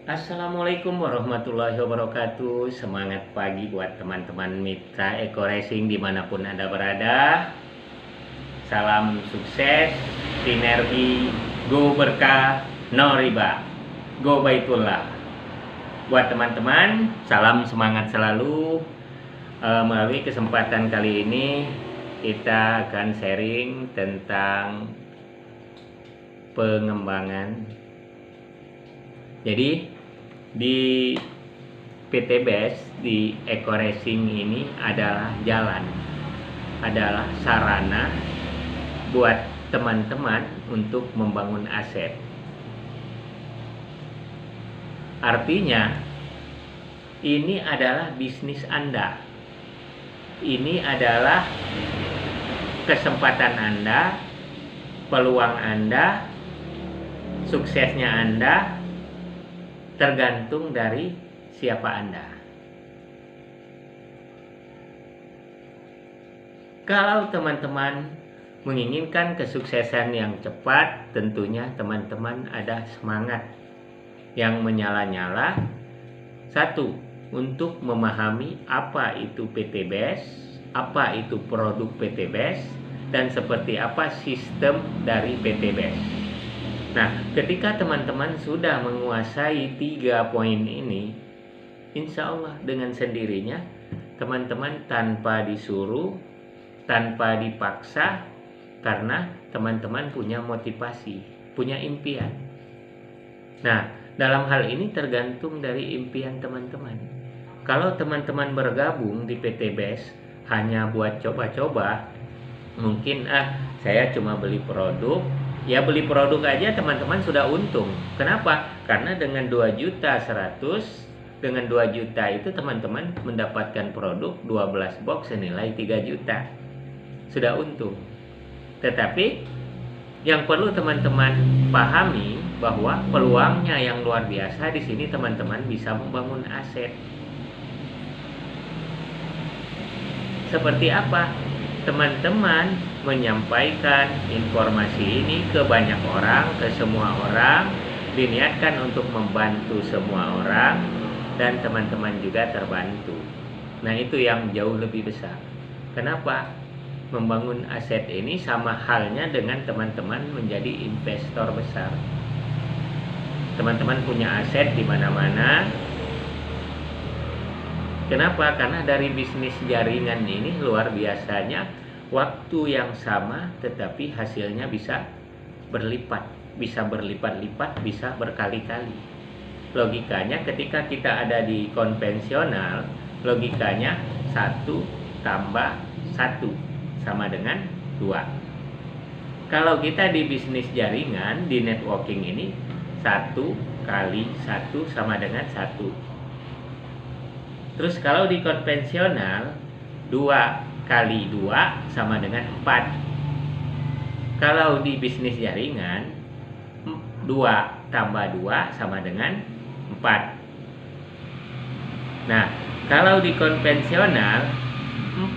Assalamualaikum warahmatullahi wabarakatuh. Semangat pagi buat teman-teman mitra Eco Racing dimanapun Anda berada. Salam sukses, sinergi, go berkah, no riba, go baitullah. Buat teman-teman, salam semangat selalu. Melalui kesempatan kali ini kita akan sharing tentang pengembangan. Jadi di PT BES, di Eco Racing ini adalah jalan, adalah sarana buat teman-teman untuk membangun aset. Artinya ini adalah bisnis Anda, ini adalah kesempatan Anda, peluang Anda, suksesnya Anda tergantung dari siapa Anda. Kalau teman-teman menginginkan kesuksesan yang cepat, tentunya teman-teman ada semangat yang menyala-nyala. Satu, untuk memahami apa itu PT BES, apa itu produk PT BES, dan seperti apa sistem dari PT BES. Nah, ketika teman-teman sudah menguasai 3 poin ini, insya Allah dengan sendirinya teman-teman tanpa disuruh, tanpa dipaksa, karena teman-teman punya motivasi, punya impian. Nah, dalam hal ini tergantung dari impian teman-teman. Kalau teman-teman bergabung di PT BES hanya buat coba-coba, mungkin saya cuma beli produk. Ya beli produk aja teman-teman sudah untung. Kenapa? Karena dengan 2.100.000, dengan 2 juta itu teman-teman mendapatkan produk 12 box senilai 3 juta. Sudah untung. Tetapi yang perlu teman-teman pahami bahwa peluangnya yang luar biasa di sini teman-teman bisa membangun aset. Seperti apa? Teman-teman menyampaikan informasi ini ke banyak orang, ke semua orang, diniatkan untuk membantu semua orang, dan teman-teman juga terbantu. Nah, itu yang jauh lebih besar. Kenapa? Membangun aset ini sama halnya dengan teman-teman menjadi investor besar. Teman-teman punya aset di mana-mana. Kenapa? Karena dari bisnis jaringan ini luar biasanya waktu yang sama tetapi hasilnya bisa berlipat, bisa berlipat-lipat, bisa berkali-kali. Logikanya ketika kita ada di konvensional, logikanya 1 tambah 1 sama dengan 2. Kalau kita di bisnis jaringan, di networking ini 1 kali 1 sama dengan 1. Terus kalau di konvensional 2 kali 2 sama dengan 4. Kalau di bisnis jaringan 2 tambah 2 sama dengan 4. Nah, kalau di konvensional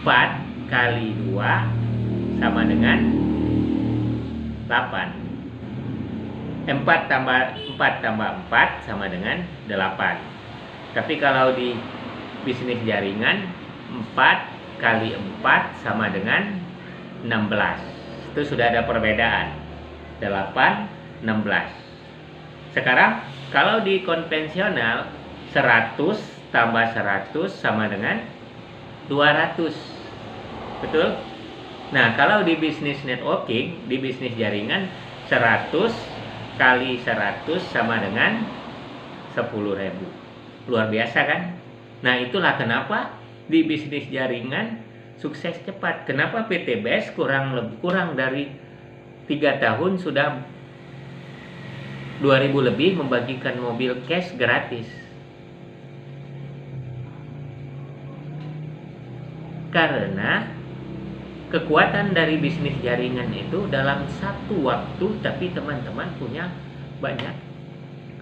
4 kali 2 sama dengan 8. 4 tambah 4 sama dengan 8. Tapi kalau di bisnis jaringan 4 kali 4 sama dengan 16. Itu sudah ada perbedaan. 8, 16. Sekarang kalau di konvensional 100 tambah 100 sama dengan 200. Betul? Nah, kalau di bisnis networking, di bisnis jaringan 100 kali 100 sama dengan 10.000. Luar biasa kan? Nah, itulah kenapa di bisnis jaringan sukses cepat. Kenapa PT BES kurang dari 3 tahun sudah 2.000 lebih membagikan mobil cash gratis? Karena kekuatan dari bisnis jaringan itu dalam satu waktu, tapi teman-teman punya banyak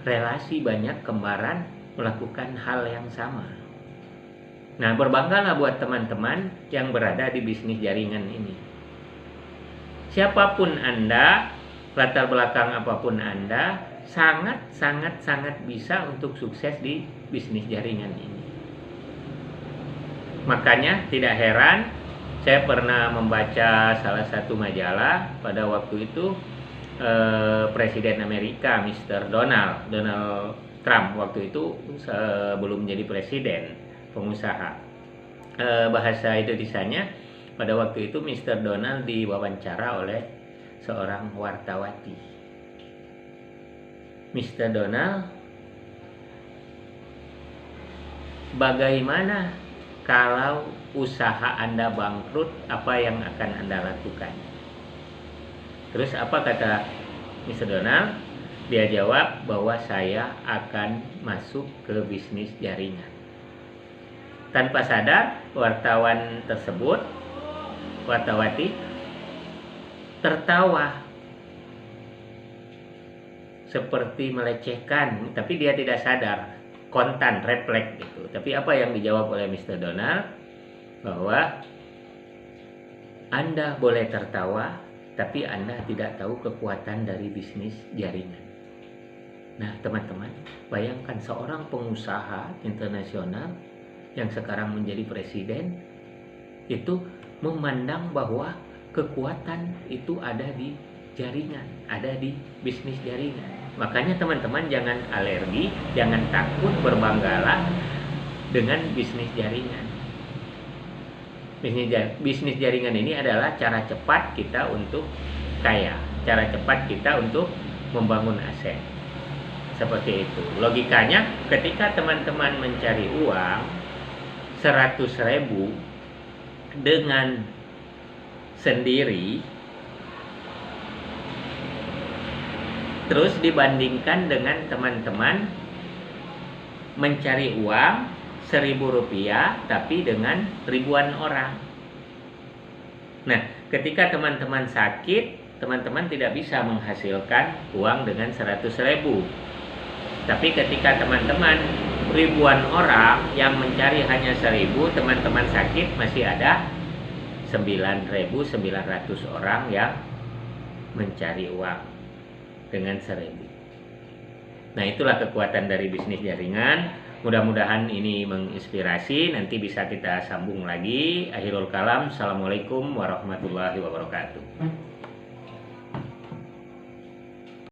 relasi, banyak kembaran melakukan hal yang sama. Nah, berbanggalah buat teman-teman yang berada di bisnis jaringan ini. Siapapun Anda, latar belakang apapun Anda, sangat bisa untuk sukses di bisnis jaringan ini. Makanya tidak heran saya pernah membaca salah satu majalah pada waktu itu Presiden Amerika Mr. Donald Trump waktu itu sebelum menjadi presiden, pengusaha. Bahasa Indonesianya pada waktu itu Mr. Donald diwawancara oleh seorang wartawati. Mr. Donald, bagaimana kalau usaha Anda bangkrut, apa yang akan Anda lakukan? Terus apa kata Mr. Donald? Dia jawab bahwa saya akan masuk ke bisnis jaringan. Tanpa sadar, wartawati tertawa seperti melecehkan, tapi dia tidak sadar, kontan, refleks gitu. Tapi apa yang dijawab oleh Mr. Donald? Bahwa Anda boleh tertawa, tapi Anda tidak tahu kekuatan dari bisnis jaringan. Nah, teman-teman, bayangkan seorang pengusaha internasional yang sekarang menjadi presiden itu memandang bahwa kekuatan itu ada di jaringan, ada di bisnis jaringan. Makanya teman-teman jangan alergi, jangan takut, berbanggalah dengan bisnis jaringan. Bisnis jaringan ini adalah cara cepat kita untuk kaya, cara cepat kita untuk membangun aset. Seperti itu. Logikanya ketika teman-teman mencari uang 100.000 dengan sendiri, terus dibandingkan dengan teman-teman mencari uang 1.000 rupiah tapi dengan ribuan orang. Nah, ketika teman-teman sakit, teman-teman tidak bisa menghasilkan uang dengan 100.000. Tapi ketika teman-teman ribuan orang yang mencari hanya 1.000, teman-teman sakit, masih ada 9.900 orang yang mencari uang dengan 1.000. Nah, itulah kekuatan dari bisnis jaringan. Mudah-mudahan ini menginspirasi. Nanti bisa kita sambung lagi. Akhirul kalam. Assalamualaikum warahmatullahi wabarakatuh.